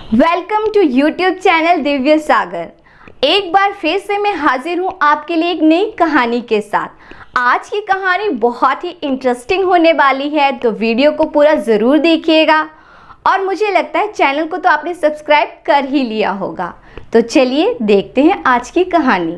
Welcome to YouTube channel Divya सागर। एक बार फिर से मैं हाजिर हूँ आपके लिए एक नई कहानी के साथ। आज की कहानी बहुत ही इंटरेस्टिंग होने वाली है, तो वीडियो को पूरा ज़रूर देखिएगा। और मुझे लगता है चैनल को तो आपने सब्सक्राइब कर ही लिया होगा। तो चलिए देखते हैं आज की कहानी।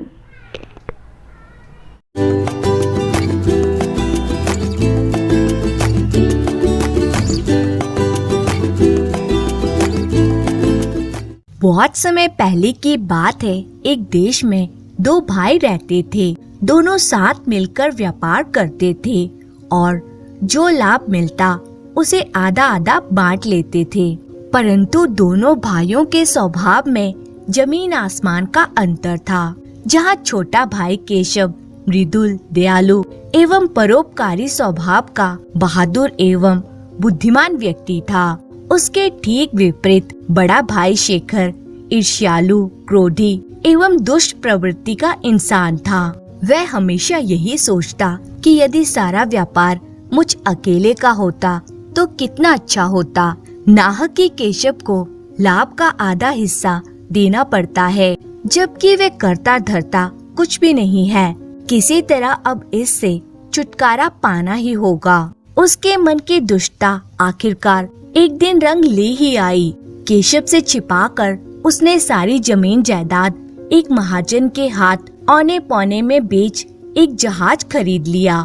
बहुत समय पहले की बात है। एक देश में दो भाई रहते थे। दोनों साथ मिलकर व्यापार करते थे और जो लाभ मिलता उसे आधा आधा बांट लेते थे। परंतु दोनों भाइयों के स्वभाव में जमीन आसमान का अंतर था। जहाँ छोटा भाई केशव मृदुल, दयालु एवं परोपकारी स्वभाव का बहादुर एवं बुद्धिमान व्यक्ति था, उसके ठीक विपरीत बड़ा भाई शेखर ईर्ष्यालु, क्रोधी एवं दुष्ट प्रवृत्ति का इंसान था। वह हमेशा यही सोचता कि यदि सारा व्यापार मुझ अकेले का होता तो कितना अच्छा होता। नाहक कि केशव को लाभ का आधा हिस्सा देना पड़ता है, जबकि वे करता धरता कुछ भी नहीं है। किसी तरह अब इससे छुटकारा पाना ही होगा। उसके मन की दुष्टता आखिरकार एक दिन रंग ले ही आई। केशव से छिपाकर उसने सारी जमीन जायदाद एक महाजन के हाथ औने पौने में बेच एक जहाज खरीद लिया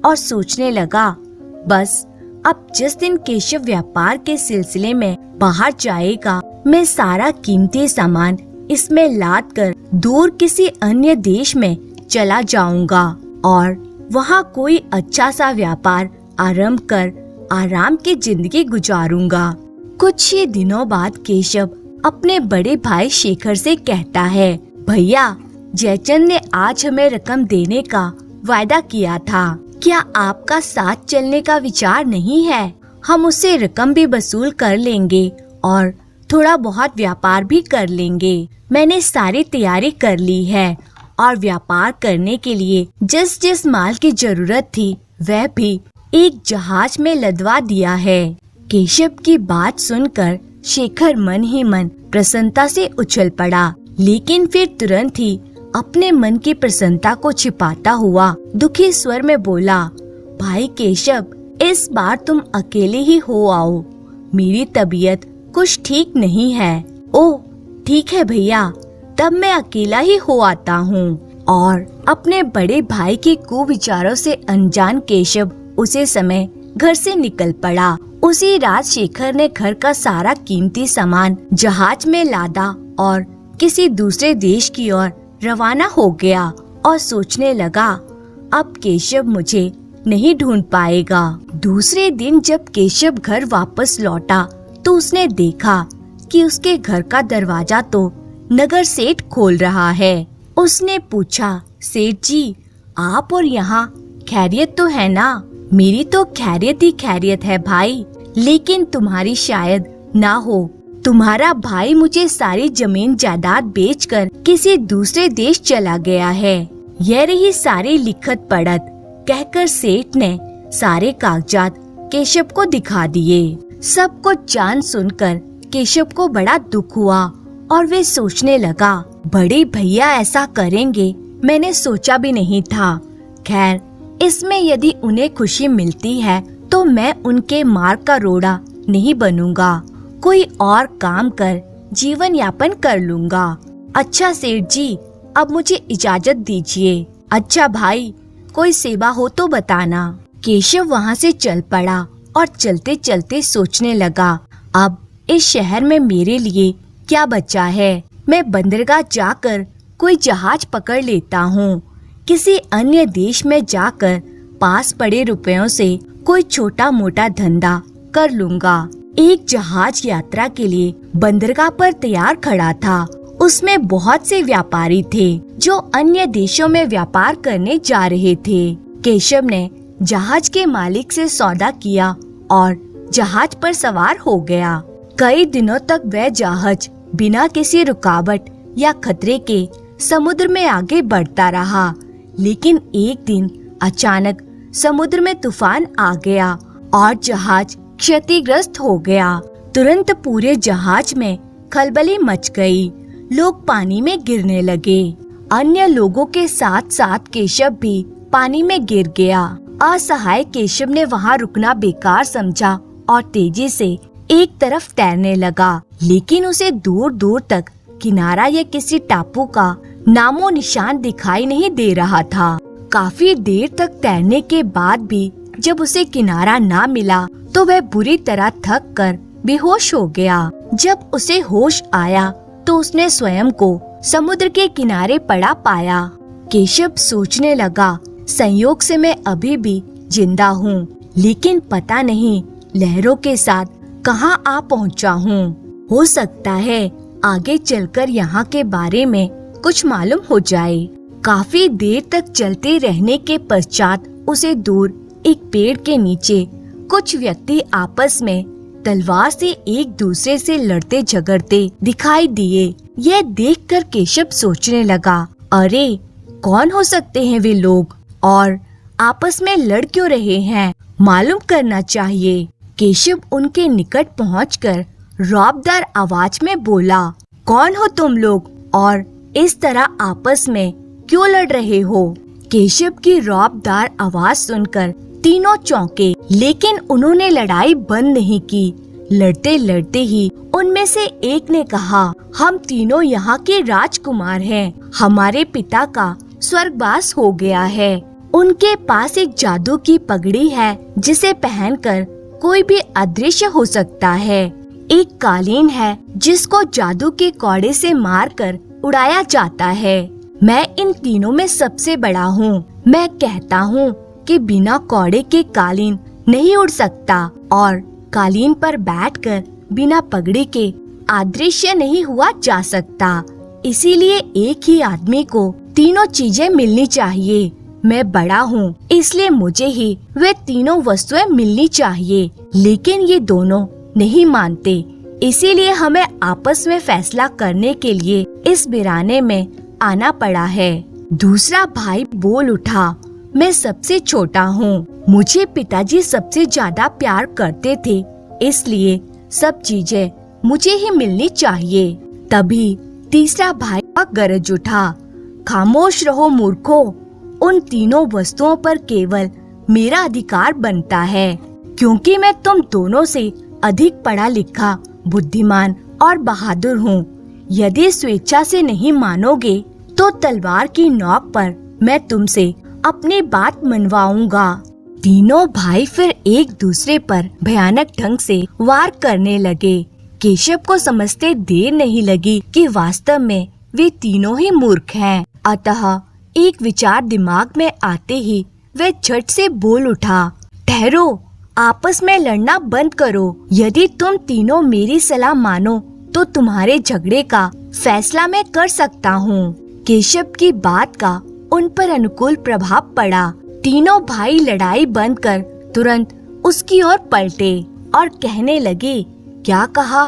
और सोचने लगा, बस अब जिस दिन केशव व्यापार के सिलसिले में बाहर जाएगा, मैं सारा कीमती सामान इसमें लाद कर दूर किसी अन्य देश में चला जाऊंगा और वहाँ कोई अच्छा सा व्यापार आरंभ कर आराम की जिंदगी गुजारूंगा। कुछ ही दिनों बाद केशव अपने बड़े भाई शेखर से कहता है, भैया जयचंद ने आज हमें रकम देने का वायदा किया था, क्या आपका साथ चलने का विचार नहीं है? हम उससे रकम भी वसूल कर लेंगे और थोड़ा बहुत व्यापार भी कर लेंगे। मैंने सारी तैयारी कर ली है और व्यापार करने के लिए जिस जिस माल की जरूरत थी वह भी एक जहाज में लदवा दिया है। केशव की बात सुनकर शेखर मन ही मन प्रसन्नता से उछल पड़ा, लेकिन फिर तुरंत ही अपने मन की प्रसन्नता को छिपाता हुआ दुखी स्वर में बोला, भाई केशव, इस बार तुम अकेले ही हो आओ, मेरी तबीयत कुछ ठीक नहीं है। ओह ठीक है भैया, तब मैं अकेला ही हो आता हूँ। और अपने बड़े भाई के कुविचारों से अनजान केशव उसी समय घर से निकल पड़ा। उसी रात शेखर ने घर का सारा कीमती सामान जहाज में लादा और किसी दूसरे देश की ओर रवाना हो गया और सोचने लगा, अब केशव मुझे नहीं ढूंढ पाएगा। दूसरे दिन जब केशव घर वापस लौटा तो उसने देखा कि उसके घर का दरवाजा तो नगर सेठ खोल रहा है। उसने पूछा, सेठ जी आप और यहाँ खैरियत तो है ना? मेरी तो खैरियत ही खैरियत है भाई, लेकिन तुम्हारी शायद ना हो। तुम्हारा भाई मुझे सारी जमीन जायदाद बेचकर किसी दूसरे देश चला गया है। यह रही सारी लिखत पढ़त, कहकर सेठ ने सारे कागजात केशव को दिखा दिए। सब कुछ जान सुनकर केशव को बड़ा दुख हुआ और वे सोचने लगा, बड़े भैया ऐसा करेंगे मैंने सोचा भी नहीं था। खैर इसमें यदि उन्हें खुशी मिलती है तो मैं उनके मार्ग का रोड़ा नहीं बनूंगा, कोई और काम कर जीवन यापन कर लूंगा। अच्छा सेठ जी, अब मुझे इजाजत दीजिए। अच्छा भाई, कोई सेवा हो तो बताना। केशव वहाँ से चल पड़ा और चलते चलते सोचने लगा, अब इस शहर में मेरे लिए क्या बचा है? मैं बंदरगाह जाकर कोई जहाज पकड़ लेता हूँ। किसी अन्य देश में जाकर पास पड़े रुपयों से कोई छोटा मोटा धंधा कर लूंगा। एक जहाज यात्रा के लिए बंदरगाह पर तैयार खड़ा था। उसमें बहुत से व्यापारी थे जो अन्य देशों में व्यापार करने जा रहे थे। केशव ने जहाज के मालिक से सौदा किया और जहाज पर सवार हो गया। कई दिनों तक वह जहाज बिना किसी रुकावट या खतरे के समुद्र में आगे बढ़ता रहा, लेकिन एक दिन अचानक समुद्र में तूफान आ गया और जहाज क्षतिग्रस्त हो गया। तुरंत पूरे जहाज में खलबली मच गई। लोग पानी में गिरने लगे। अन्य लोगों के साथ साथ केशव भी पानी में गिर गया। असहाय केशव ने वहाँ रुकना बेकार समझा और तेजी से एक तरफ तैरने लगा, लेकिन उसे दूर दूर तक किनारा या किसी टापू का नामो निशान दिखाई नहीं दे रहा था। काफी देर तक तैरने के बाद भी जब उसे किनारा ना मिला तो वह बुरी तरह थक कर बेहोश हो गया। जब उसे होश आया तो उसने स्वयं को समुद्र के किनारे पड़ा पाया। केशव सोचने लगा, संयोग से मैं अभी भी जिंदा हूँ, लेकिन पता नहीं लहरों के साथ कहाँ आ पहुँचा हूँ। हो सकता है आगे चलकर यहाँ के बारे में कुछ मालूम हो जाए। काफी देर तक चलते रहने के पश्चात उसे दूर एक पेड़ के नीचे कुछ व्यक्ति आपस में तलवार से एक दूसरे से लड़ते झगड़ते दिखाई दिए। यह देखकर केशव सोचने लगा, अरे कौन हो सकते हैं वे लोग और आपस में लड़ क्यों रहे हैं, मालूम करना चाहिए। केशव उनके निकट पहुंचकर रौबदार आवाज में बोला, कौन हो तुम लोग और इस तरह आपस में क्यों लड़ रहे हो। केशव की रौबदार आवाज सुनकर तीनों चौंके, लेकिन उन्होंने लड़ाई बंद नहीं की। लड़ते लड़ते ही उनमें से एक ने कहा, हम तीनों यहाँ के राजकुमार हैं। हमारे पिता का स्वर्गवास हो गया है। उनके पास एक जादू की पगड़ी है जिसे पहनकर कोई भी अदृश्य हो सकता है। एक कालीन है जिसको जादू के कौड़े से मारकर उड़ाया जाता है। मैं इन तीनों में सबसे बड़ा हूँ। मैं कहता हूँ कि बिना कौड़े के कालीन नहीं उड़ सकता और कालीन पर बैठकर बिना पगड़ी के अदृश्य नहीं हुआ जा सकता। इसीलिए एक ही आदमी को तीनों चीजें मिलनी चाहिए। मैं बड़ा हूँ, इसलिए मुझे ही वे तीनों वस्तुएं मिलनी चाहिए, लेकिन ये दोनों नहीं मानते। इसीलिए हमें आपस में फैसला करने के लिए इस वीराने में आना पड़ा है। दूसरा भाई बोल उठा, मैं सबसे छोटा हूँ। मुझे पिताजी सबसे ज्यादा प्यार करते थे, इसलिए सब चीजें मुझे ही मिलनी चाहिए। तभी तीसरा भाई गरज उठा, खामोश रहो मूर्खो, उन तीनों वस्तुओं पर केवल मेरा अधिकार बनता है, क्योंकि मैं तुम दोनों से अधिक पढ़ा लिखा, बुद्धिमान और बहादुर हूँ। यदि स्वेच्छा से नहीं मानोगे तो तलवार की नोक पर मैं तुमसे अपनी बात मनवाऊंगा। तीनों भाई फिर एक दूसरे पर भयानक ढंग से वार करने लगे। केशव को समझते देर नहीं लगी कि वास्तव में वे तीनों ही मूर्ख हैं। अतः एक विचार दिमाग में आते ही वह झट से बोल उठा, ठहरो, आपस में लड़ना बंद करो। यदि तुम तीनों मेरी सलाह मानो तो तुम्हारे झगड़े का फैसला मैं कर सकता हूँ। केशव की बात का उन पर अनुकूल प्रभाव पड़ा। तीनों भाई लड़ाई बंद कर तुरंत उसकी ओर पलटे और कहने लगे, क्या कहा,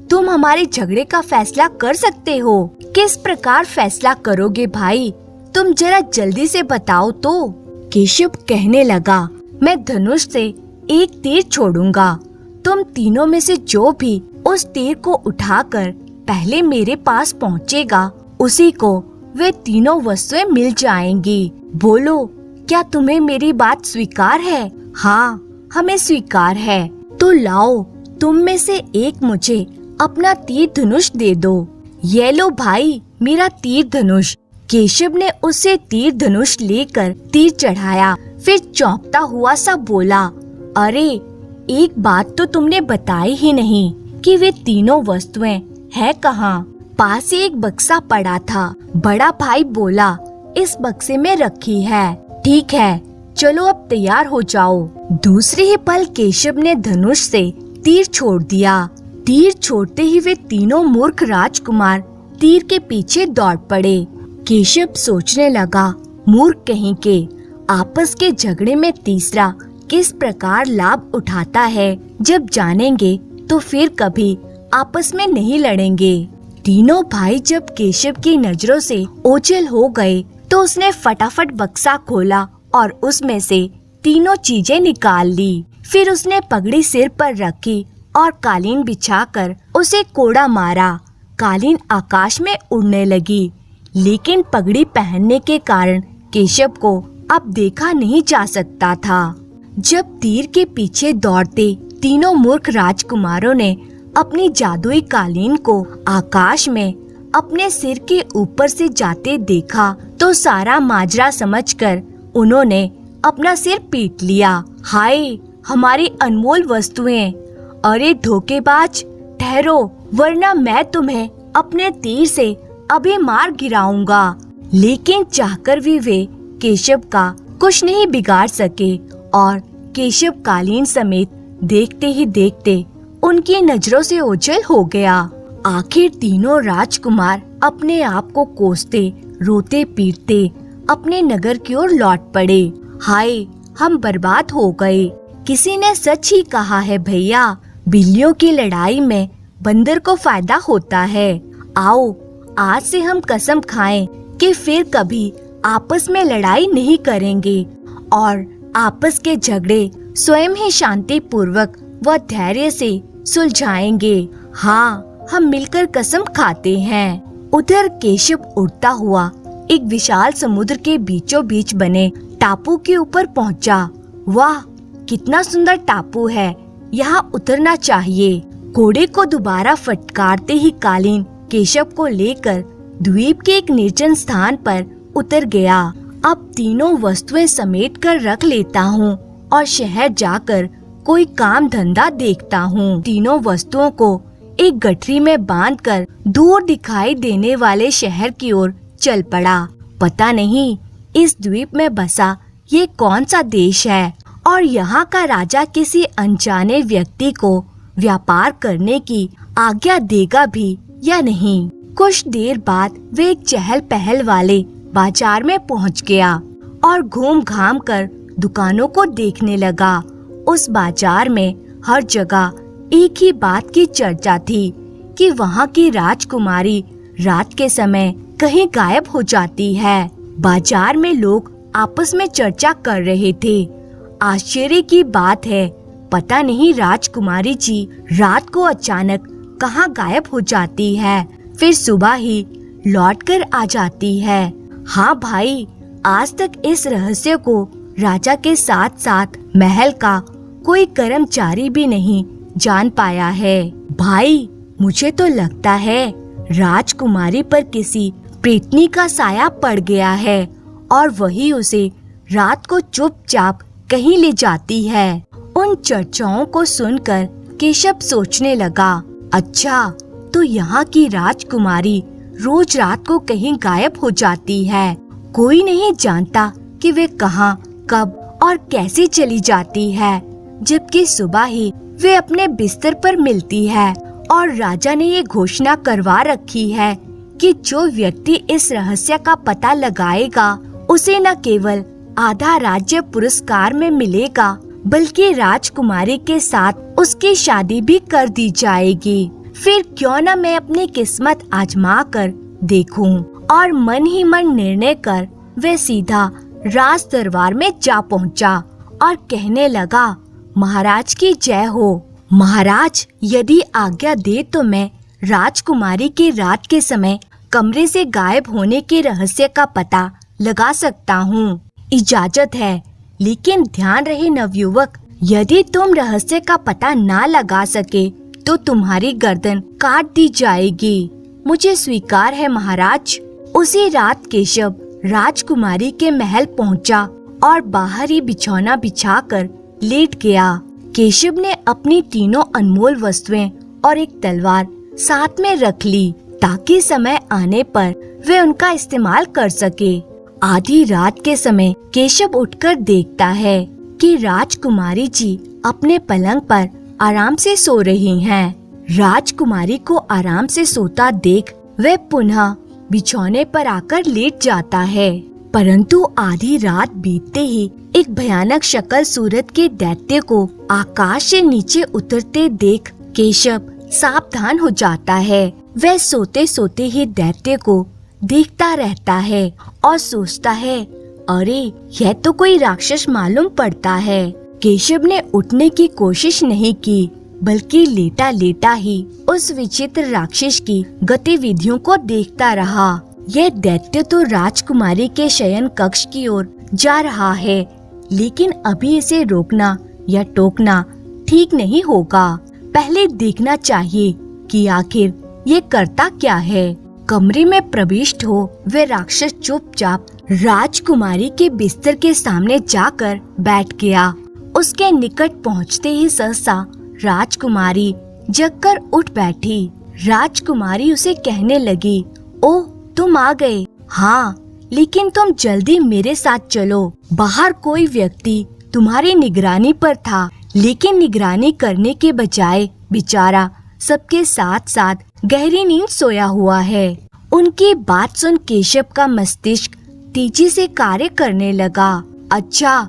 तुम हमारे झगड़े का फैसला कर सकते हो? किस प्रकार फैसला करोगे भाई, तुम जरा जल्दी से बताओ तो। केशव कहने लगा, मैं धनुष से एक तीर छोड़ूंगा। तुम तीनों में से जो भी उस तीर को उठाकर पहले मेरे पास पहुँचेगा, उसी को वे तीनों वस्तुएं मिल जाएंगी। बोलो, क्या तुम्हें मेरी बात स्वीकार है? हाँ, हमें स्वीकार है। तो लाओ, तुम में से एक मुझे अपना तीर धनुष दे दो। ये लो भाई, मेरा तीर धनुष। केशव ने उससे तीर धनुष लेकर तीर चढ़ाया, फिर चौंकता हुआ सा बोला, अरे एक बात तो तुमने बताई ही नहीं कि वे तीनों वस्तुएं है कहाँ? पास ही एक बक्सा पड़ा था। बड़ा भाई बोला, इस बक्से में रखी है। ठीक है, चलो अब तैयार हो जाओ। दूसरे ही पल केशव ने धनुष से तीर छोड़ दिया। तीर छोड़ते ही वे तीनों मूर्ख राजकुमार तीर के पीछे दौड़ पड़े। केशव सोचने लगा, मूर्ख कहीं के, आपस के झगड़े में तीसरा किस प्रकार लाभ उठाता है, जब जानेंगे तो फिर कभी आपस में नहीं लड़ेंगे। तीनों भाई जब केशव की नजरों से ओझल हो गए तो उसने फटाफट बक्सा खोला और उसमें से तीनों चीजें निकाल ली। फिर उसने पगड़ी सिर पर रखी और कालीन बिछाकर उसे कोड़ा मारा। कालीन आकाश में उड़ने लगी, लेकिन पगड़ी पहनने के कारण केशव को अब देखा नहीं जा सकता था। जब तीर के पीछे दौड़ते तीनों मूर्ख राजकुमारों ने अपनी जादुई कालीन को आकाश में अपने सिर के ऊपर से जाते देखा तो सारा माजरा समझकर उन्होंने अपना सिर पीट लिया। हाय, हमारी अनमोल वस्तुएं! अरे धोखेबाज, ठहरो, वरना मैं तुम्हें अपने तीर से अभी मार गिराऊंगा। लेकिन चाहकर भी वे केशव का कुछ नहीं बिगाड़ सके और केशव कालीन समेत देखते ही देखते उनकी नजरों से ओझल हो गया। आखिर तीनों राजकुमार अपने आप को कोसते, रोते पीटते अपने नगर की ओर लौट पड़े। हाय, हम बर्बाद हो गए। किसी ने सच ही कहा है भैया, बिल्लियों की लड़ाई में बंदर को फायदा होता है। आओ, आज से हम कसम खाएं कि फिर कभी आपस में लड़ाई नहीं करेंगे और आपस के झगड़े स्वयं ही शांति पूर्वक व धैर्य से सुलझाएंगे। हाँ, हम मिलकर कसम खाते हैं। उधर केशव उड़ता हुआ एक विशाल समुद्र के बीचों बीच बने टापू के ऊपर पहुंचा। वाह, कितना सुंदर टापू है, यहाँ उतरना चाहिए। घोड़े को दोबारा फटकारते ही कालीन केशव को लेकर द्वीप के एक निर्जन स्थान पर उतर गया। अब तीनों वस्तुएं समेट कर रख लेता हूँ और शहर जाकर कोई काम धंधा देखता हूँ। तीनों वस्तुओं को एक गठरी में बांधकर दूर दिखाई देने वाले शहर की ओर चल पड़ा। पता नहीं इस द्वीप में बसा ये कौन सा देश है और यहाँ का राजा किसी अनजाने व्यक्ति को व्यापार करने की आज्ञा देगा भी या नहीं। कुछ देर बाद वे एक चहल पहल वाले बाजार में पहुँच गया और घूम घाम कर दुकानों को देखने लगा। उस बाजार में हर जगह एक ही बात की चर्चा थी कि वहाँ की राजकुमारी रात के समय कहीं गायब हो जाती है। बाजार में लोग आपस में चर्चा कर रहे थे। आश्चर्य की बात है, पता नहीं राजकुमारी जी रात को अचानक कहाँ गायब हो जाती है, फिर सुबह ही लौटकर आ जाती है। हाँ भाई, आज तक इस रहस्य को राजा के साथ साथ महल का कोई कर्मचारी भी नहीं जान पाया है। भाई, मुझे तो लगता है राजकुमारी पर किसी प्रेतनी का साया पड़ गया है और वही उसे रात को चुपचाप कहीं ले जाती है। उन चर्चाओं को सुनकर केशव सोचने लगा, अच्छा, तो यहाँ की राजकुमारी रोज रात को कहीं गायब हो जाती है। कोई नहीं जानता कि वे कहाँ, कब और कैसे चली जाती है, जबकि सुबह ही वे अपने बिस्तर पर मिलती है। और राजा ने ये घोषणा करवा रखी है कि जो व्यक्ति इस रहस्य का पता लगाएगा उसे न केवल आधा राज्य पुरस्कार में मिलेगा, बल्कि राजकुमारी के साथ उसकी शादी भी कर दी जाएगी। फिर क्यों न मैं अपनी किस्मत आजमा कर देखूं। और मन ही मन निर्णय कर वे सीधा राज दरबार में जा पहुंचा और कहने लगा, महाराज की जय हो। महाराज, यदि आज्ञा दे तो मैं राजकुमारी के रात के समय कमरे से गायब होने के रहस्य का पता लगा सकता हूँ। इजाजत है, लेकिन ध्यान रहे नवयुवक, यदि तुम रहस्य का पता ना लगा सके तो तुम्हारी गर्दन काट दी जाएगी। मुझे स्वीकार है महाराज। उसी रात केशव राजकुमारी के महल पहुंचा और बाहर ही बिछौना बिछाकर लेट गया। केशव ने अपनी तीनों अनमोल वस्तुएं और एक तलवार साथ में रख ली ताकि समय आने पर वे उनका इस्तेमाल कर सके। आधी रात के समय केशव उठकर देखता है कि राजकुमारी जी अपने पलंग पर आराम से सो रही हैं। राजकुमारी को आराम से सोता देख वे पुनः बिछौने पर आकर लेट जाता है। परंतु आधी रात बीतते ही एक भयानक शक्ल सूरत के दैत्य को आकाश से नीचे उतरते देख केशव सावधान हो जाता है। वह सोते सोते ही दैत्य को देखता रहता है और सोचता है, अरे यह तो कोई राक्षस मालूम पड़ता है। केशव ने उठने की कोशिश नहीं की, बल्कि लेटा लेटा ही उस विचित्र राक्षस की गतिविधियों को देखता रहा। यह दैत्य तो राजकुमारी के शयन कक्ष की ओर जा रहा है, लेकिन अभी इसे रोकना या टोकना ठीक नहीं होगा। पहले देखना चाहिए कि आखिर ये करता क्या है। कमरे में प्रविष्ट हो वह राक्षस चुपचाप राजकुमारी के बिस्तर के सामने जाकर बैठ गया। उसके निकट पहुंचते ही सहसा राजकुमारी जगकर उठ बैठी। राजकुमारी उसे कहने लगी, ओह तुम आ गए। हाँ, लेकिन तुम जल्दी मेरे साथ चलो। बाहर कोई व्यक्ति तुम्हारी निगरानी पर था, लेकिन निगरानी करने के बजाय बेचारा सबके साथ साथ गहरी नींद सोया हुआ है। उनकी बात सुन केशव का मस्तिष्क तेजी से कार्य करने लगा। अच्छा,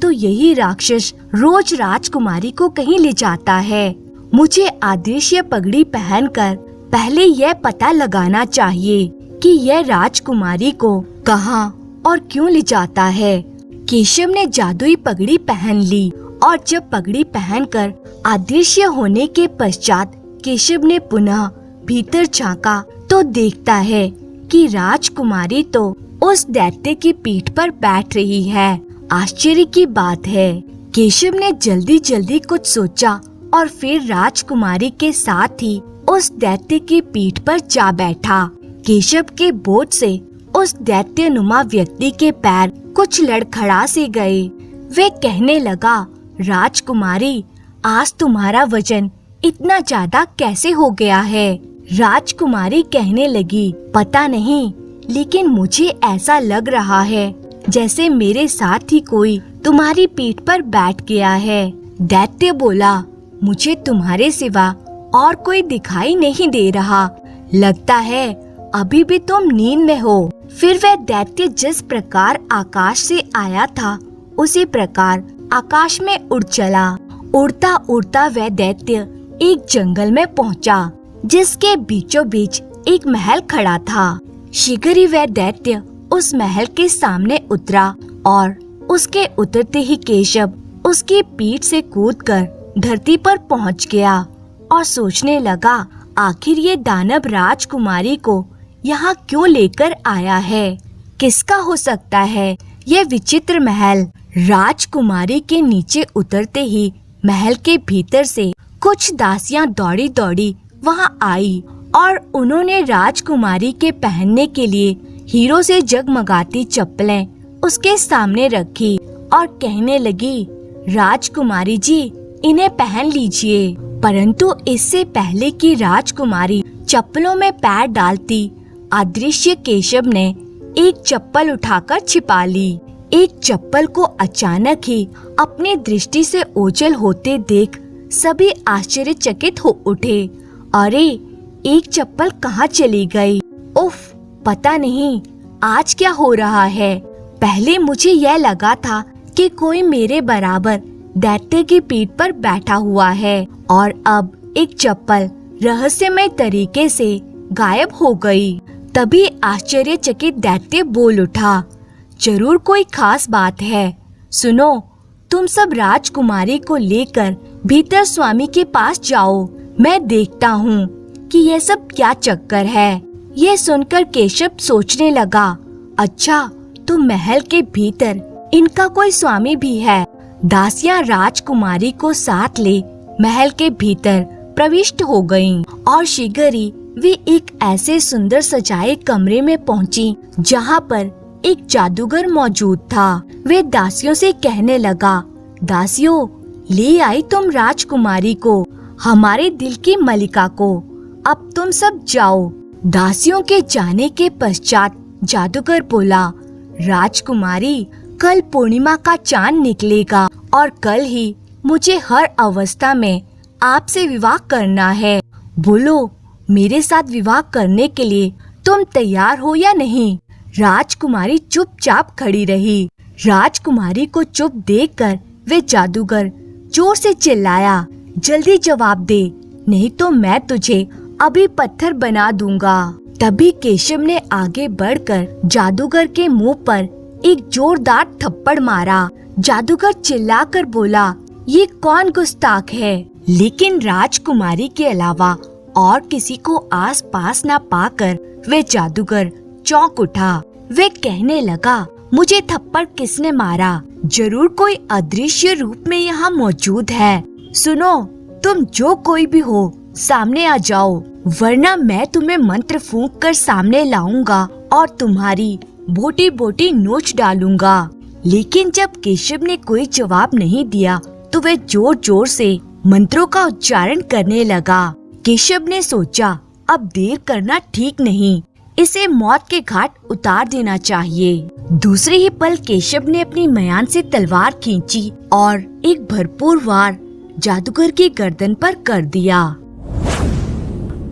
तो यही राक्षस रोज राजकुमारी को कहीं ले जाता है। मुझे अदृश्य पगड़ी पहनकर पहले यह पता लगाना चाहिए कि यह राजकुमारी को कहाँ और क्यों ले जाता है। केशव ने जादुई पगड़ी पहन ली और जब पगड़ी पहनकर अदृश्य होने के पश्चात केशव ने पुनः भीतर झांका तो देखता है कि राजकुमारी तो उस दैत्य की पीठ पर बैठ रही है। आश्चर्य की बात है। केशव ने जल्दी जल्दी कुछ सोचा और फिर राजकुमारी के साथ ही उस दैत्य की पीठ पर जा बैठा। केशव के बोझ से उस दैत्यनुमा व्यक्ति के पैर कुछ लड़खड़ा से गए। वे कहने लगा, राजकुमारी, आज तुम्हारा वजन इतना ज्यादा कैसे हो गया है। राजकुमारी कहने लगी, पता नहीं, लेकिन मुझे ऐसा लग रहा है जैसे मेरे साथ ही कोई तुम्हारी पीठ पर बैठ गया है। दैत्य बोला, मुझे तुम्हारे सिवा और कोई दिखाई नहीं दे रहा। लगता है अभी भी तुम नींद में हो। फिर वह दैत्य जिस प्रकार आकाश से आया था उसी प्रकार आकाश में उड़ चला। उड़ता उड़ता वह दैत्य एक जंगल में पहुंचा, जिसके बीचों बीच एक महल खड़ा था। शीघ्र ही वह दैत्य उस महल के सामने उतरा और उसके उतरते ही केशव उसकी पीठ से कूदकर धरती पर पहुंच गया और सोचने लगा, आखिर ये दानव राजकुमारी को यहाँ क्यों लेकर आया है। किसका हो सकता है यह विचित्र महल। राजकुमारी के नीचे उतरते ही महल के भीतर से कुछ दासियां दौड़ी दौड़ी वहाँ आई और उन्होंने राजकुमारी के पहनने के लिए हीरो से जगमगाती चप्पलें उसके सामने रखी और कहने लगी, राजकुमारी जी, इन्हें पहन लीजिए। परंतु इससे पहले कि राजकुमारी चप्पलों में पैर डालती, अदृश्य केशव ने एक चप्पल उठाकर छिपा ली। एक चप्पल को अचानक ही अपनी दृष्टि से ओझल होते देख सभी आश्चर्यचकित हो उठे। अरे, एक चप्पल कहाँ चली गई? उफ, पता नहीं आज क्या हो रहा है। पहले मुझे यह लगा था कि कोई मेरे बराबर दैत्य की पीठ पर बैठा हुआ है और अब एक चप्पल रहस्यमय तरीके से गायब हो गई। तभी आश्चर्यचकित दैत्य बोल उठा, जरूर कोई खास बात है। सुनो, तुम सब राजकुमारी को लेकर भीतर स्वामी के पास जाओ। मैं देखता हूँ कि यह सब क्या चक्कर है। यह सुनकर केशव सोचने लगा, अच्छा, तो महल के भीतर इनका कोई स्वामी भी है। दासियां राजकुमारी को साथ ले महल के भीतर प्रविष्ट हो गईं और शीघ्र ही वे एक ऐसे सुंदर सजाए कमरे में पहुंची जहां पर एक जादूगर मौजूद था। वे दासियों से कहने लगा, दासियों, ले आई तुम राजकुमारी को, हमारे दिल की मलिका को। अब तुम सब जाओ। दासियों के जाने के पश्चात जादूगर बोला, राजकुमारी, कल पूर्णिमा का चांद निकलेगा और कल ही मुझे हर अवस्था में आपसे विवाह करना है। बोलो, मेरे साथ विवाह करने के लिए तुम तैयार हो या नहीं? राजकुमारी चुपचाप खड़ी रही। राजकुमारी को चुप देखकर वे जादूगर जोर से चिल्लाया, जल्दी जवाब दे, नहीं तो मैं तुझे अभी पत्थर बना दूंगा। तभी केशव ने आगे बढ़कर जादूगर के मुंह पर एक जोरदार थप्पड़ मारा। जादूगर चिल्लाकर बोला, ये कौन गुस्ताख है लेकिन राजकुमारी के अलावा और किसी को आसपास न पाकर वे जादूगर चौंक उठा। वे कहने लगा, मुझे थप्पड़ किसने मारा? जरूर कोई अदृश्य रूप में यहाँ मौजूद है। सुनो, तुम जो कोई भी हो सामने आ जाओ, वरना मैं तुम्हें मंत्र फूंक कर सामने लाऊंगा और तुम्हारी बोटी बोटी नोच डालूंगा। लेकिन जब केशव ने कोई जवाब नहीं दिया तो वे जोर जोर से मंत्रों का उच्चारण करने लगा। केशव ने सोचा, अब देर करना ठीक नहीं, इसे मौत के घाट उतार देना चाहिए। दूसरे ही पल केशव ने अपनी मयान से तलवार खींची और एक भरपूर वार जादूगर की गर्दन पर कर दिया।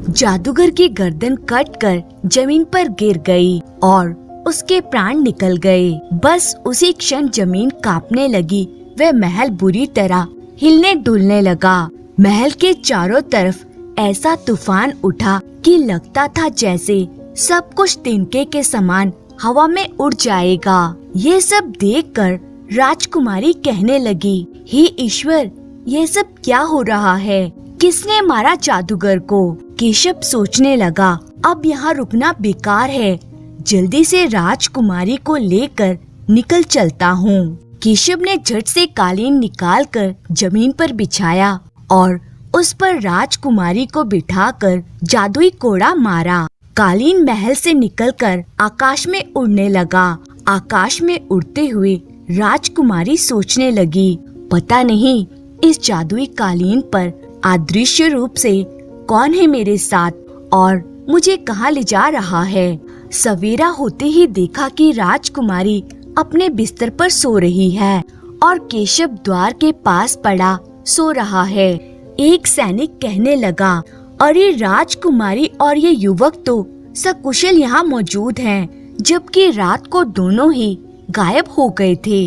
जादूगर की गर्दन कटकर जमीन पर गिर गई और उसके प्राण निकल गए। बस उसी क्षण जमीन कांपने लगी। वह महल बुरी तरह हिलने डुलने लगा। महल के चारों तरफ ऐसा तूफान उठा कि लगता था जैसे सब कुछ तिनके के समान हवा में उड़ जाएगा। ये सब देखकर राजकुमारी कहने लगी, हे ईश्वर, ये सब क्या हो रहा है? किसने मारा जादूगर को? केशव सोचने लगा, अब यहाँ रुकना बेकार है, जल्दी से राजकुमारी को लेकर निकल चलता हूँ। केशव ने झट से कालीन निकालकर जमीन पर बिछाया और उस पर राजकुमारी को बिठाकर जादुई कोड़ा मारा। कालीन महल से निकलकर आकाश में उड़ने लगा। आकाश में उड़ते हुए राजकुमारी सोचने लगी, पता नहीं इस जादुई कालीन पर अदृश्य रूप से कौन है मेरे साथ और मुझे कहाँ ले जा रहा है। सवेरा होते ही देखा कि राजकुमारी अपने बिस्तर पर सो रही है और केशव द्वार के पास पड़ा सो रहा है। एक सैनिक कहने लगा, अरे राजकुमारी और ये युवक तो सकुशल यहाँ मौजूद हैं, जबकि रात को दोनों ही गायब हो गए थे।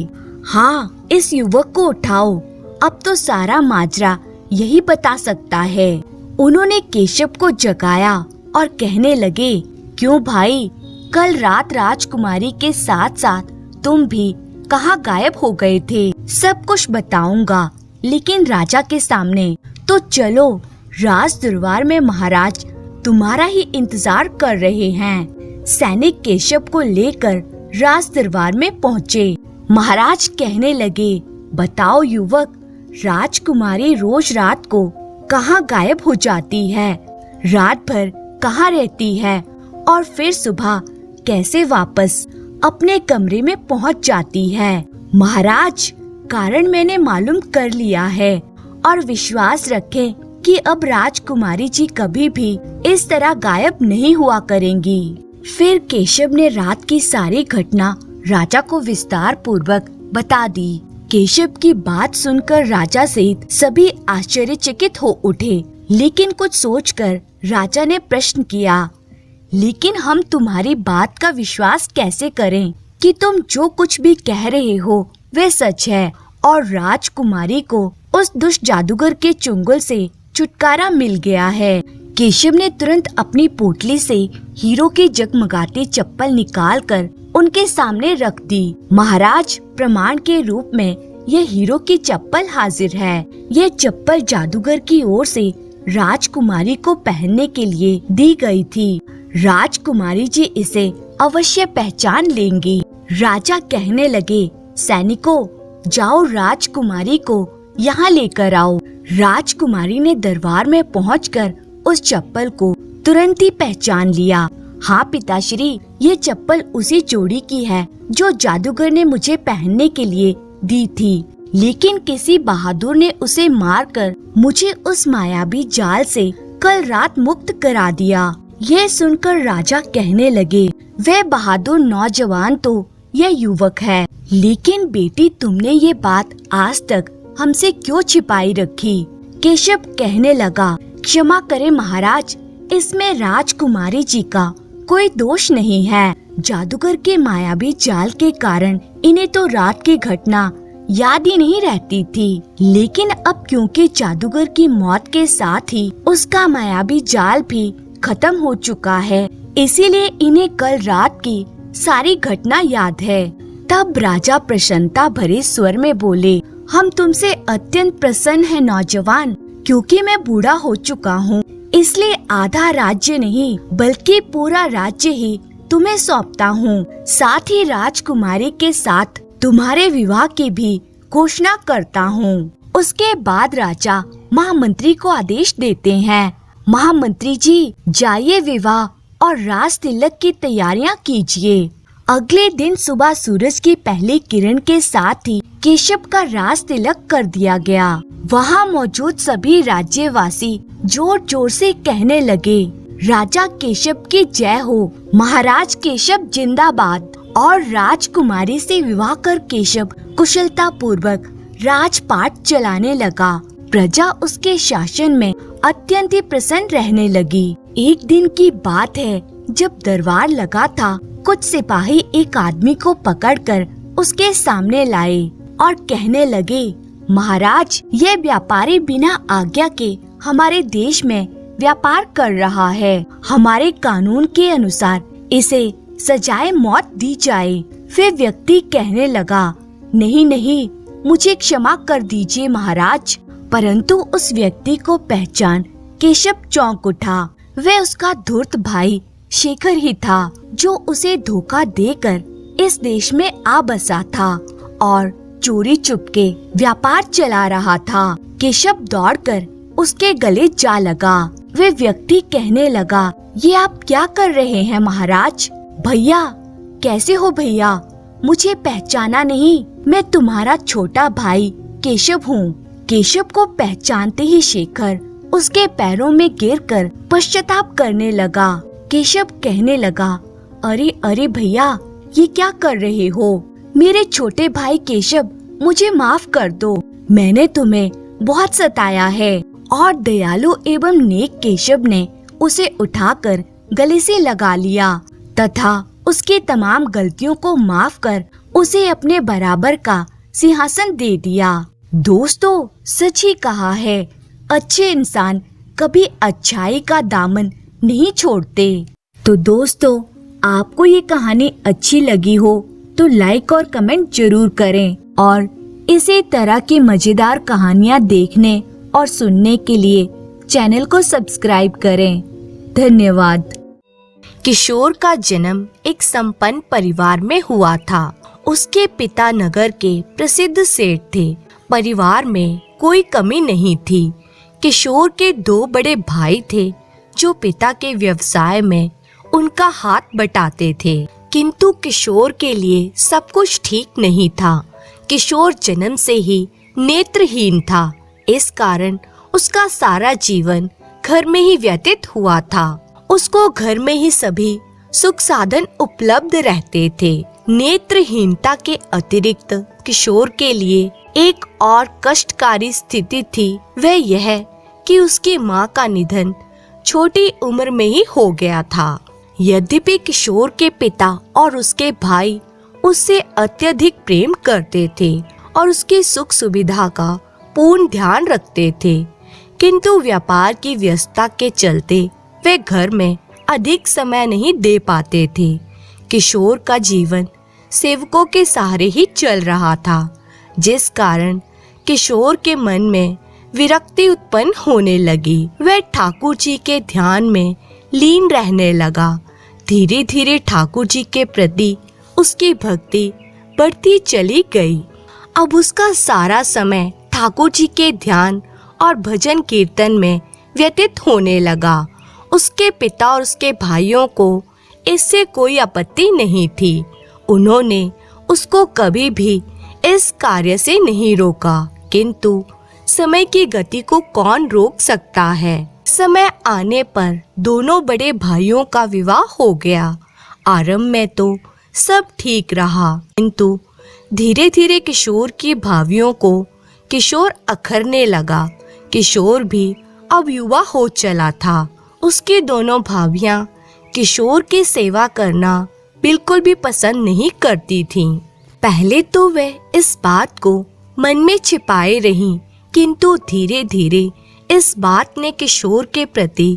हाँ, इस युवक को उठाओ, अब तो सारा माजरा यही बता सकता है। उन्होंने केशव को जगाया और कहने लगे, क्यों भाई, कल रात राजकुमारी के साथ साथ तुम भी कहाँ गायब हो गए थे? सब कुछ बताऊंगा, लेकिन राजा के सामने। तो चलो, राज दरबार में महाराज तुम्हारा ही इंतजार कर रहे हैं। सैनिक केशव को लेकर राज दरबार में पहुँचे। महाराज कहने लगे, बताओ युवक, राजकुमारी रोज रात को कहाँ गायब हो जाती है? रात भर कहाँ रहती है और फिर सुबह कैसे वापस अपने कमरे में पहुँच जाती है? महाराज, कारण मैंने मालूम कर लिया है और विश्वास रखें कि अब राजकुमारी जी कभी भी इस तरह गायब नहीं हुआ करेंगी। फिर केशव ने रात की सारी घटना राजा को विस्तार पूर्वक बता दी। केशव की बात सुनकर राजा सहित सभी आश्चर्यचकित हो उठे, लेकिन कुछ सोचकर राजा ने प्रश्न किया, लेकिन हम तुम्हारी बात का विश्वास कैसे करें कि तुम जो कुछ भी कह रहे हो वह सच है और राजकुमारी को उस दुष्ट जादूगर के चुंगल से छुटकारा मिल गया है। केशव ने तुरंत अपनी पोटली से हीरो की जगमगाती चप्पल निकालकर उनके सामने रख दी। महाराज, प्रमाण के रूप में यह हीरो की चप्पल हाजिर है। यह चप्पल जादूगर की ओर से राजकुमारी को पहनने के लिए दी गई थी। राजकुमारी जी इसे अवश्य पहचान लेंगी। राजा कहने लगे, सैनिकों, जाओ राजकुमारी को यहाँ लेकर आओ। राजकुमारी ने दरबार में पहुंचकर उस चप्पल को तुरंत ही पहचान लिया। हाँ पिताश्री, ये चप्पल उसी जोड़ी की है जो जादूगर ने मुझे पहनने के लिए दी थी, लेकिन किसी बहादुर ने उसे मारकर मुझे उस मायावी जाल से कल रात मुक्त करा दिया। यह सुनकर राजा कहने लगे, वह बहादुर नौजवान तो यह युवक है, लेकिन बेटी तुमने ये बात आज तक हमसे क्यों छिपाई रखी? केशव कहने लगा, क्षमा करें महाराज, इसमें राजकुमारी जी का कोई दोष नहीं है। जादूगर के मायावी जाल के कारण इन्हें तो रात की घटना याद ही नहीं रहती थी, लेकिन अब क्योंकि जादूगर की मौत के साथ ही उसका मायावी जाल भी खत्म हो चुका है, इसीलिए इन्हें कल रात की सारी घटना याद है। तब राजा प्रसन्नता भरे स्वर में बोले, हम तुमसे अत्यंत प्रसन्न हैं नौजवान, क्योंकि मैं बूढ़ा हो चुका हूँ, इसलिए आधा राज्य नहीं बल्कि पूरा राज्य ही तुम्हें सौंपता हूँ। साथ ही राजकुमारी के साथ तुम्हारे विवाह की भी घोषणा करता हूँ। उसके बाद राजा महामंत्री को आदेश देते हैं, महामंत्री जी जाइए विवाह और राज तिलक की तैयारियां कीजिए। अगले दिन सुबह सूरज की पहली किरण के साथ ही केशव का राज तिलक कर दिया गया। वहाँ मौजूद सभी राज्यवासी जोर जोर से कहने लगे, राजा केशव की जय हो, महाराज केशव जिंदाबाद। और राजकुमारी से विवाह कर केशव कुशलता पूर्वक राजपाट चलाने लगा। प्रजा उसके शासन में अत्यंत ही प्रसन्न रहने लगी। एक दिन की बात है, जब दरबार लगा था, कुछ सिपाही एक आदमी को पकड़कर उसके सामने लाए और कहने लगे, महाराज यह व्यापारी बिना आज्ञा के हमारे देश में व्यापार कर रहा है। हमारे कानून के अनुसार इसे सजाए मौत दी जाए। फिर व्यक्ति कहने लगा, नहीं नहीं, मुझे क्षमा कर दीजिए महाराज। परंतु उस व्यक्ति को पहचान केशव चौंक उठा। वह उसका धूर्त भाई शेखर ही था, जो उसे धोखा देकर इस देश में आ बसा था और चोरी चुपके व्यापार चला रहा था। केशव दौड़कर उसके गले जा लगा। वह व्यक्ति कहने लगा, ये आप क्या कर रहे हैं महाराज? भैया, कैसे हो भैया? मुझे पहचाना नहीं? मैं तुम्हारा छोटा भाई केशव हूँ। केशव को पहचानते ही शेखर उसके पैरों में गिरकर पश्चाताप करने लगा। केशव कहने लगा, अरे अरे भैया, ये क्या कर रहे हो? मेरे छोटे भाई केशव, मुझे माफ कर दो। मैंने तुम्हें बहुत सताया है। और दयालु एवं नेक केशव ने उसे उठाकर गले से लगा लिया तथा उसकी तमाम गलतियों को माफ कर उसे अपने बराबर का सिंहासन दे दिया। दोस्तों, सच ही कहा है, अच्छे इंसान कभी अच्छाई का दामन नहीं छोड़ते। तो दोस्तों, आपको ये कहानी अच्छी लगी हो तो लाइक और कमेंट जरूर करें और इसी तरह की मजेदार कहानियाँ देखने और सुनने के लिए चैनल को सब्सक्राइब करें। धन्यवाद। किशोर का जन्म एक संपन्न परिवार में हुआ था। उसके पिता नगर के प्रसिद्ध सेठ थे। परिवार में कोई कमी नहीं थी। किशोर के दो बड़े भाई थे जो पिता के व्यवसाय में उनका हाथ बटाते थे, किंतु किशोर के लिए सब कुछ ठीक नहीं था। किशोर जन्म से ही नेत्रहीन था। इस कारण उसका सारा जीवन घर में ही व्यतीत हुआ था। उसको घर में ही सभी सुख साधन उपलब्ध रहते थे। नेत्रहीनता के अतिरिक्त किशोर के लिए एक और कष्टकारी स्थिति थी। वह यह कि उसकी माँ का निधन छोटी उम्र में ही हो गया था। यद्यपि किशोर के पिता और उसके भाई उससे अत्यधिक प्रेम करते थे और उसकी सुख सुविधा का पूर्ण ध्यान रखते थे, किंतु व्यापार की व्यस्तता के चलते वे घर में अधिक समय नहीं दे पाते थे। किशोर का जीवन सेवकों के सहारे ही चल रहा था, जिस कारण किशोर के मन में विरक्ति उत्पन्न होने लगी। वह ठाकुर जी के ध्यान में लीन रहने लगा। धीरे धीरे ठाकुर जी के प्रति उसकी भक्ति बढ़ती चली गई। अब उसका सारा समय ठाकुर जी के ध्यान और भजन कीर्तन में व्यतीत होने लगा। उसके पिता और उसके भाइयों को इससे कोई आपत्ति नहीं थी। उन्होंने उसको कभी भी इस कार्य से नहीं रोका, किंतु समय की गति को कौन रोक सकता है। समय आने पर दोनों बड़े भाइयों का विवाह हो गया। आरंभ में तो सब ठीक रहा, किंतु धीरे धीरे किशोर की भावियों को किशोर अखरने लगा। किशोर भी अब युवा हो चला था। उसकी दोनों भाभियां किशोर की सेवा करना बिल्कुल भी पसंद नहीं करती थीं। पहले तो वे इस बात को मन में छिपाए रहीं, किंतु धीरे धीरे इस बात ने किशोर के प्रति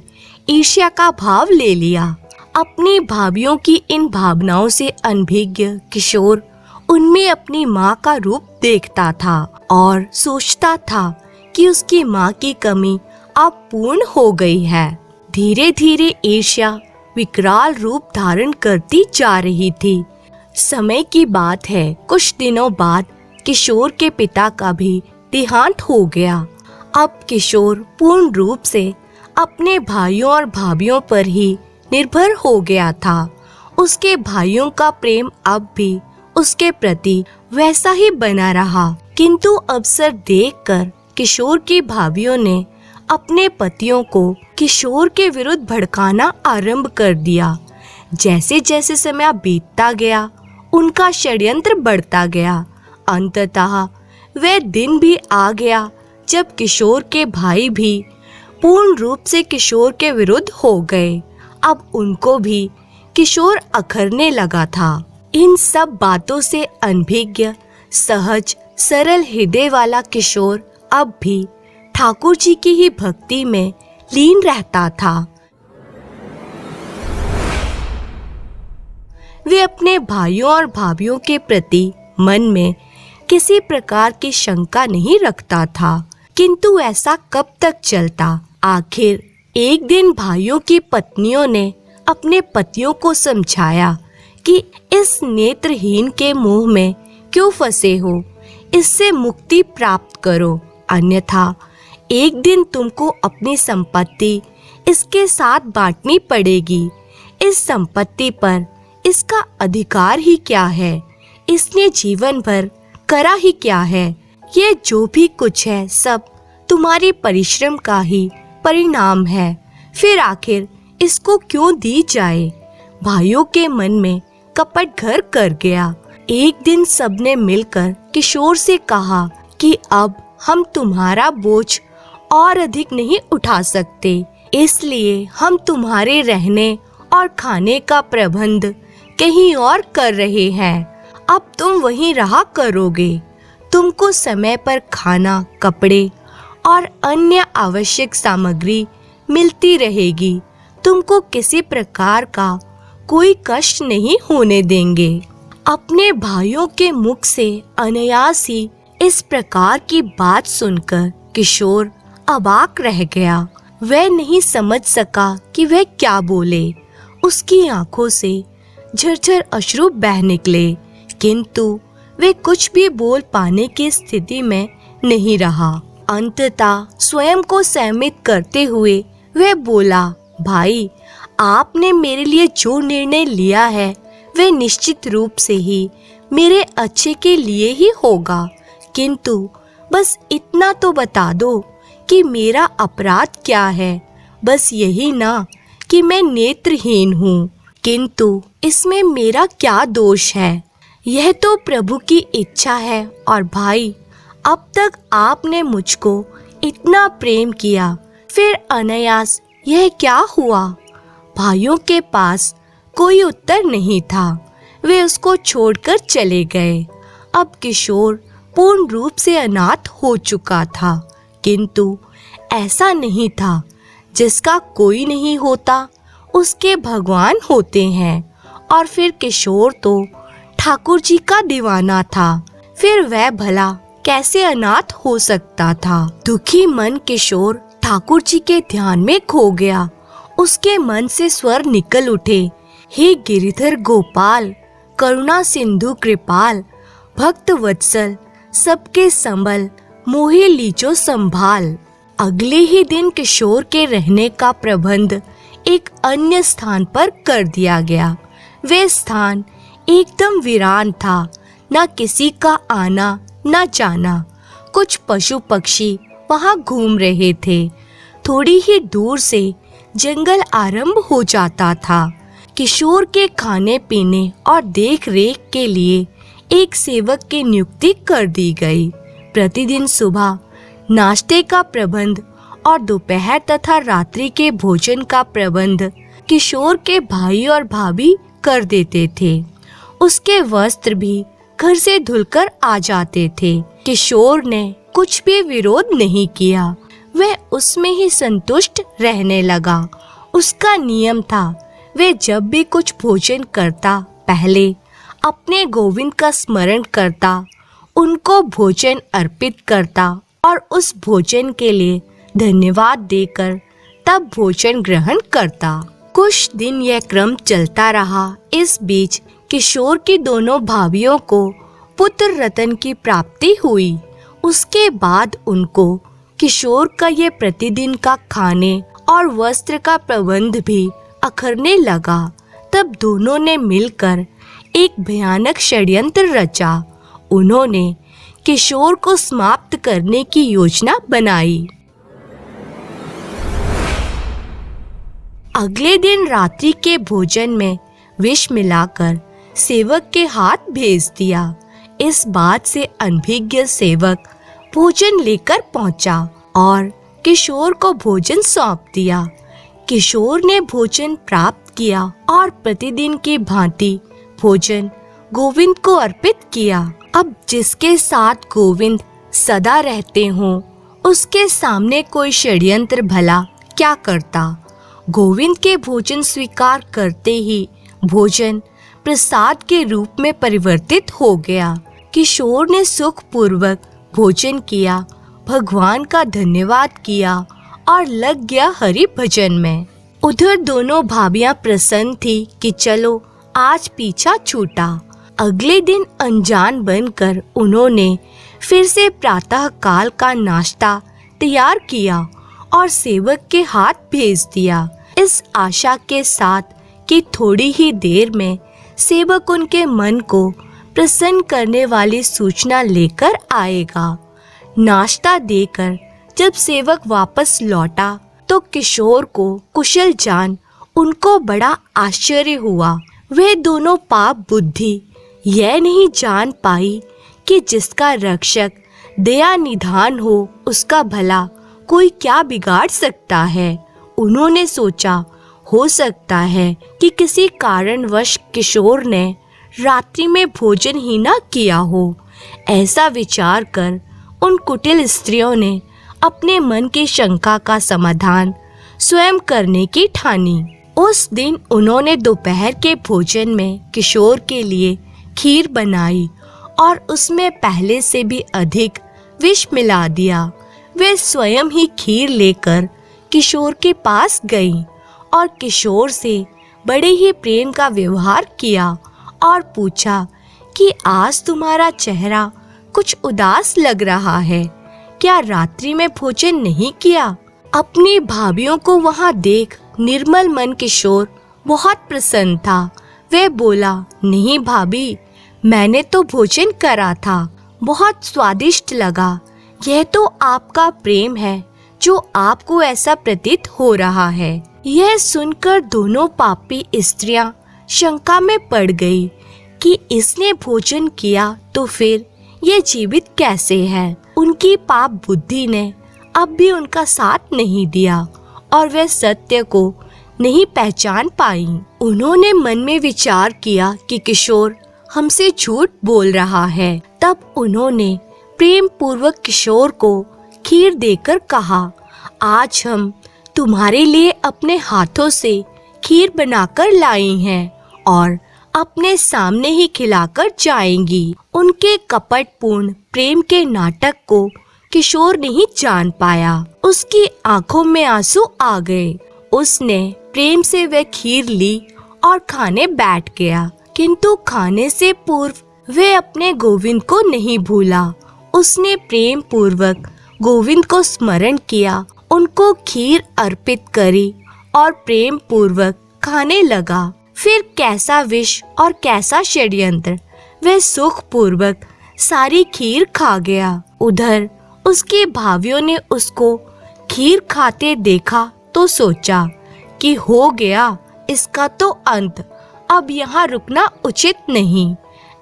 ईर्ष्या का भाव ले लिया। अपनी भाभियों की इन भावनाओं से अनभिज्ञ किशोर उनमें अपनी माँ का रूप देखता था और सोचता था कि उसकी माँ की कमी अब पूर्ण हो गई है। धीरे धीरे ईर्ष्या विकराल रूप धारण करती जा रही थी। समय की बात है, कुछ दिनों बाद किशोर के पिता का भी देहांत हो गया। अब किशोर पूर्ण रूप से अपने भाइयों और भाभियों पर ही निर्भर हो गया था। उसके भाइयों का प्रेम अब भी उसके प्रति वैसा ही बना रहा, किंतु अवसर देखकर किशोर की भाभियों ने अपने पतियों को किशोर के विरुद्ध भड़काना आरंभ कर दिया। जैसे जैसे समय बीतता गया, उनका षड्यंत्र बढ़ता गया। अंततः वह दिन भी आ गया जब किशोर के भाई भी पूर्ण रूप से किशोर के विरुद्ध हो गए। अब उनको भी किशोर अखरने लगा था। इन सब बातों से अनभिज्ञ, सहज, सरल हृदय वाला किशोर अब भी ठाकुर जी की ही भक्ति में लीन रहता था। वे अपने भाइयों और भाभियों के प्रति मन में किसी प्रकार की शंका नहीं रखता था, किंतु ऐसा कब तक चलता। आखिर एक दिन भाइयों की पत्नियों ने अपने पतियों को समझाया कि इस नेत्रहीन के मुंह में क्यों फंसे हो, इससे मुक्ति प्राप्त करो, अन्यथा एक दिन तुमको अपनी संपत्ति इसके साथ बांटनी पड़ेगी। इस संपत्ति पर इसका अधिकार ही क्या है, इसने जीवन भर करा ही क्या है। ये जो भी कुछ है सब तुम्हारी परिश्रम का ही परिणाम है, फिर आखिर इसको क्यों दी जाए। भाइयों के मन में कपट घर कर गया। एक दिन सबने मिलकर किशोर से कहा कि अब हम तुम्हारा बोझ और अधिक नहीं उठा सकते, इसलिए हम तुम्हारे रहने और खाने का प्रबंध कहीं और कर रहे हैं। अब तुम वहीं रहा करोगे। तुमको समय पर खाना, कपड़े और अन्य आवश्यक सामग्री मिलती रहेगी। तुमको किसी प्रकार का कोई कष्ट नहीं होने देंगे। अपने भाइयों के मुख से अनायास ही इस प्रकार की बात सुनकर किशोर अबाक रह गया। वह नहीं समझ सका कि वह क्या बोले। उसकी आंखों से झरझर अश्रु बह निकले, किंतु वे कुछ भी बोल पाने की स्थिति में नहीं रहा। अंततः स्वयं को संयमित करते हुए वह बोला, भाई, आपने मेरे लिए जो निर्णय लिया है वह निश्चित रूप से ही मेरे अच्छे के लिए ही होगा, किंतु बस इतना तो बता दो कि मेरा अपराध क्या है। बस यही ना कि मैं नेत्रहीन हूँ, किंतु इसमें मेरा क्या दोष है। यह तो प्रभु की इच्छा है। और भाई, अब तक आपने मुझको इतना प्रेम किया, फिर अनायास यह क्या हुआ। भाइयों के पास कोई उत्तर नहीं था। वे उसको छोड़कर चले गए। अब किशोर पूर्ण रूप से अनाथ हो चुका था, किंतु ऐसा नहीं था। जिसका कोई नहीं होता उसके भगवान होते हैं। और फिर किशोर तो ठाकुर जी का दीवाना था, फिर वह भला कैसे अनाथ हो सकता था। दुखी मन किशोर ठाकुर जी के ध्यान में खो गया। उसके मन से स्वर निकल उठे, हे गिरिधर गोपाल, करुणा सिंधु कृपाल, भक्त वत्सल, सबके संबल, मोहे लीजो संभाल। अगले ही दिन किशोर के रहने का प्रबंध एक अन्य स्थान पर कर दिया गया। वे स्थान एकदम वीरान था, न किसी का आना न जाना। कुछ पशु पक्षी वहां घूम रहे थे। थोड़ी ही दूर से जंगल आरंभ हो जाता था। किशोर के खाने पीने और देख रेख के लिए एक सेवक की नियुक्ति कर दी गई। प्रतिदिन सुबह नाश्ते का प्रबंध और दोपहर तथा रात्रि के भोजन का प्रबंध किशोर के भाई और भाभी कर देते थे। उसके वस्त्र भी घर से धुलकर आ जाते थे। किशोर ने कुछ भी विरोध नहीं किया। वह उसमें ही संतुष्ट रहने लगा। उसका नियम था, वह जब भी कुछ भोजन करता पहले अपने गोविंद का स्मरण करता, उनको भोजन अर्पित करता और उस भोजन के लिए धन्यवाद देकर तब भोजन ग्रहण करता। कुछ दिन यह क्रम चलता रहा। इस बीच किशोर की दोनों भाभियों को पुत्र रतन की प्राप्ति हुई। उसके बाद उनको किशोर का ये प्रतिदिन का खाने और वस्त्र का प्रबंध भी अखरने लगा। तब दोनों ने मिलकर एक भयानक षड्यंत्र रचा। उन्होंने किशोर को समाप्त करने की योजना बनाई। अगले दिन रात्रि के भोजन में विष मिलाकर सेवक के हाथ भेज दिया। इस बात से अनभिज्ञ सेवक भोजन लेकर पहुंचा और किशोर को भोजन सौंप दिया। किशोर ने भोजन प्राप्त किया और प्रतिदिन की भांति भोजन गोविंद को अर्पित किया। अब जिसके साथ गोविंद सदा रहते हों, उसके सामने कोई षड्यंत्र भला क्या करता। गोविंद के भोजन स्वीकार करते ही भोजन प्रसाद के रूप में परिवर्तित हो गया। किशोर ने सुख पूर्वक भोजन किया, भगवान का धन्यवाद किया और लग गया हरि भजन में। उधर दोनों भाभियां प्रसन्न थी कि चलो आज पीछा छूटा। अगले दिन अनजान बनकर उन्होंने फिर से प्रातः काल का नाश्ता तैयार किया और सेवक के हाथ भेज दिया, इस आशा के साथ कि थोड़ी ही देर में सेवक उनके मन को प्रसन्न करने वाली सूचना लेकर आएगा। नाश्ता देकर जब सेवक वापस लौटा तो किशोर को कुशल जान उनको बड़ा आश्चर्य हुआ। वे दोनों पाप बुद्धि यह नहीं जान पाई कि जिसका रक्षक दया निधान हो उसका भला कोई क्या बिगाड़ सकता है। उन्होंने सोचा हो सकता है कि किसी कारणवश किशोर ने रात्रि में भोजन ही ना किया हो। ऐसा विचार कर उन कुटिल स्त्रियों ने अपने मन की शंका का समाधान स्वयं करने की ठानी। उस दिन उन्होंने दोपहर के भोजन में किशोर के लिए खीर बनाई और उसमें पहले से भी अधिक विष मिला दिया। वे स्वयं ही खीर लेकर किशोर के पास गईं और किशोर से बड़े ही प्रेम का व्यवहार किया और पूछा कि आज तुम्हारा चेहरा कुछ उदास लग रहा है, क्या रात्रि में भोजन नहीं किया। अपनी भाभियों को वहां देख निर्मल मन किशोर बहुत प्रसन्न था। वे बोला, नहीं भाभी, मैंने तो भोजन करा था, बहुत स्वादिष्ट लगा। यह तो आपका प्रेम है जो आपको ऐसा प्रतीत हो रहा है। यह सुनकर दोनों पापी स्त्रियां शंका में पड़ गई कि इसने भोजन किया तो फिर ये जीवित कैसे है। उनकी पाप बुद्धि ने अब भी उनका साथ नहीं दिया और वे सत्य को नहीं पहचान पाई। उन्होंने मन में विचार किया कि किशोर हमसे झूठ बोल रहा है। तब उन्होंने प्रेम पूर्वक किशोर को खीर देकर कहा, आज हम तुम्हारे लिए अपने हाथों से खीर बनाकर लाई हैं और अपने सामने ही खिलाकर जाएंगी। उनके कपटपूर्ण प्रेम के नाटक को किशोर नहीं जान पाया। उसकी आंखों में आंसू आ गए। उसने प्रेम से वह खीर ली और खाने बैठ गया, किंतु खाने से पूर्व वे अपने गोविंद को नहीं भूला। उसने प्रेम पूर्वक गोविंद को स्मरण किया, उनको खीर अर्पित करी और प्रेम पूर्वक खाने लगा। फिर कैसा विष और कैसा षड्यंत्र, वह सुख पूर्वक सारी खीर खा गया। उधर उसकी भाभियों ने उसको खीर खाते देखा तो सोचा कि हो गया इसका तो अंत, अब यहाँ रुकना उचित नहीं।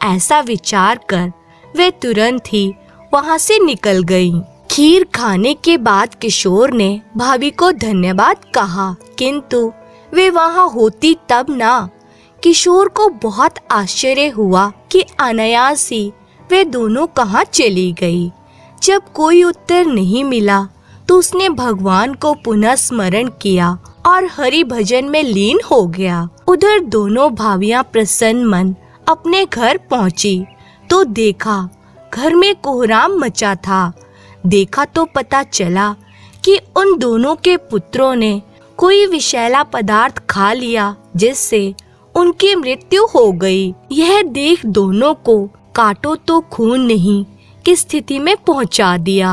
ऐसा विचार कर वे तुरंत ही वहाँ से निकल गईं। खीर खाने के बाद किशोर ने भाभी को धन्यवाद कहा, किंतु वे वहाँ होती तब ना। किशोर को बहुत आश्चर्य हुआ कि अनायास ही वे दोनों कहाँ चली गई। जब कोई उत्तर नहीं मिला तो उसने भगवान को पुनः स्मरण किया और हरि भजन में लीन हो गया। उधर दोनों भाभियां प्रसन्न मन अपने घर पहुंची तो देखा घर में कोहराम मचा था। देखा तो पता चला कि उन दोनों के पुत्रों ने कोई विषैला पदार्थ खा लिया, जिससे उनकी मृत्यु हो गई। यह देख दोनों को काटो तो खून नहीं की स्थिति में पहुंचा दिया।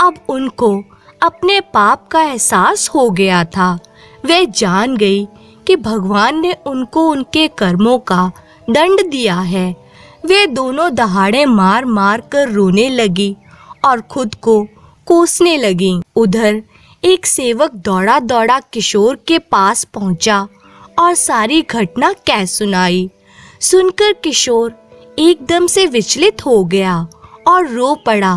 अब उनको अपने पाप का एहसास हो गया था। वे जान गई कि भगवान ने उनको उनके कर्मों का दंड दिया है। वे दोनों दहाड़े मार मार कर रोने लगी और खुद को कोसने लगी। उधर एक सेवक दौड़ा दौड़ा किशोर के पास पहुंचा और सारी घटना कह सुनाई। सुनकर किशोर एकदम से विचलित हो गया और रो पड़ा।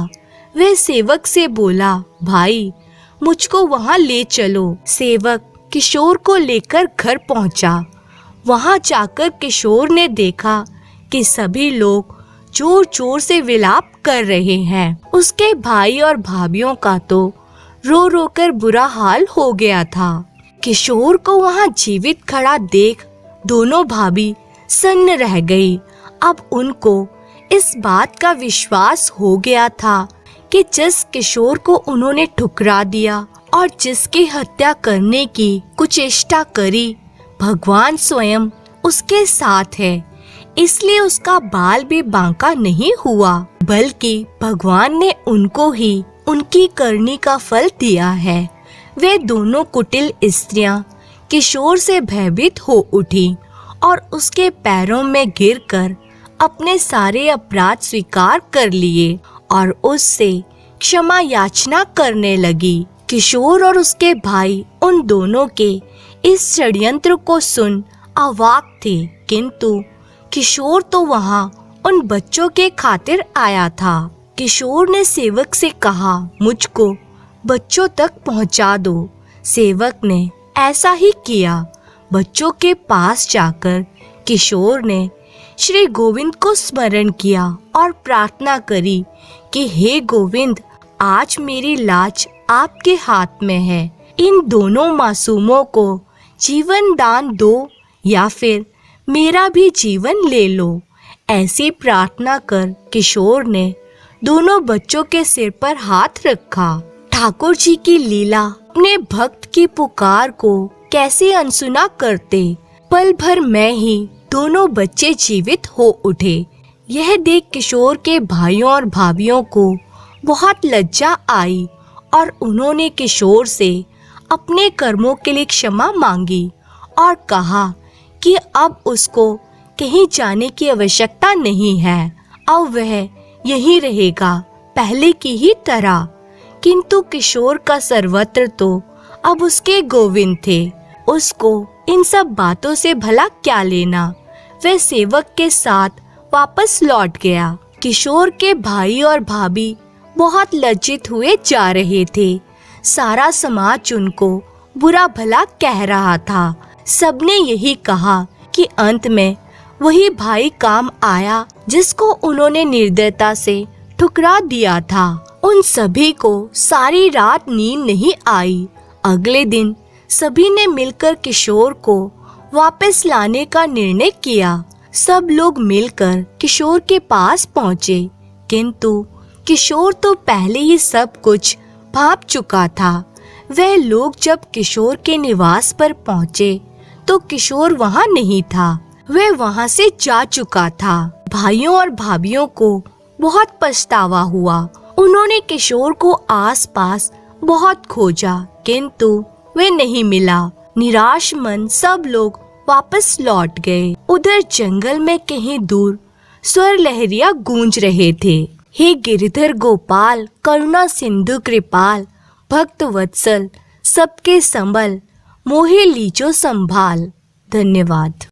वह सेवक से बोला, भाई मुझको वहां ले चलो। सेवक किशोर को लेकर घर पहुंचा। वहां जाकर किशोर ने देखा कि सभी लोग जोर जोर से विलाप कर रहे हैं। उसके भाई और भाभीियों का तो रो रो कर बुरा हाल हो गया था। किशोर को वहां जीवित खड़ा देख दोनों भाभी सन्न रह गई। अब उनको इस बात का विश्वास हो गया था कि जिस किशोर को उन्होंने ठुकरा दिया और जिसकी हत्या करने की कुचेष्टा करी, भगवान स्वयं उसके साथ है, इसलिए उसका बाल भी बांका नहीं हुआ, बल्कि भगवान ने उनको ही उनकी करनी का फल दिया है। वे दोनों कुटिल स्त्रियां किशोर से भयभीत हो उठी और उसके पैरों में गिरकर अपने सारे अपराध स्वीकार कर लिए और उससे क्षमा याचना करने लगी। किशोर और उसके भाई उन दोनों के इस षड्यंत्र को सुन अवाक थे, किंतु किशोर तो वहां उन बच्चों के खातिर आया था। किशोर ने सेवक से कहा, मुझको बच्चों तक पहुंचा दो। सेवक ने ऐसा ही किया। बच्चों के पास जाकर किशोर ने श्री गोविंद को स्मरण किया और प्रार्थना करी कि हे गोविंद, आज मेरी लाज आपके हाथ में है। इन दोनों मासूमों को जीवन दान दो या फिर मेरा भी जीवन ले लो। ऐसी प्रार्थना कर किशोर ने दोनों बच्चों के सिर पर हाथ रखा। ठाकुर जी की लीला अपने भक्त की पुकार को कैसे अनसुना करते। पल भर में ही दोनों बच्चे जीवित हो उठे। यह देख किशोर के भाइयों और भाभीियों को बहुत लज्जा आई और उन्होंने किशोर से अपने कर्मों के लिए क्षमा मांगी और कहा कि अब उसको कहीं जाने की आवश्यकता नहीं है, अब वह यहीं रहेगा पहले की ही तरह। किंतु किशोर का सर्वत्र तो अब उसके गोविंद थे। उसको इन सब बातों से भला क्या लेना। वह सेवक के साथ वापस लौट गया। किशोर के भाई और भाभी बहुत लज्जित हुए जा रहे थे। सारा समाज उनको बुरा भला कह रहा था। सबने यही कहा कि अंत में वही भाई काम आया जिसको उन्होंने निर्दयता से ठुकरा दिया था। उन सभी को सारी रात नींद नहीं आई। अगले दिन सभी ने मिलकर किशोर को वापस लाने का निर्णय किया। सब लोग मिलकर किशोर के पास पहुँचे, किंतु किशोर तो पहले ही सब कुछ भांप चुका था। वह लोग जब किशोर के निवास पर पहुँचे तो किशोर वहाँ नहीं था, वह वहाँ से जा चुका था। भाइयों और भाभीियों को बहुत पछतावा हुआ। उन्होंने किशोर को आसपास बहुत खोजा, किंतु वे नहीं मिला। निराश मन सब लोग वापस लौट गए। उधर जंगल में कहीं दूर स्वर लहरिया गूंज रहे थे। हे गिरिधर गोपाल, करुणा सिंधु कृपाल, भक्त वत्सल, सबके संबल, मोहे लीजो संभाल। धन्यवाद।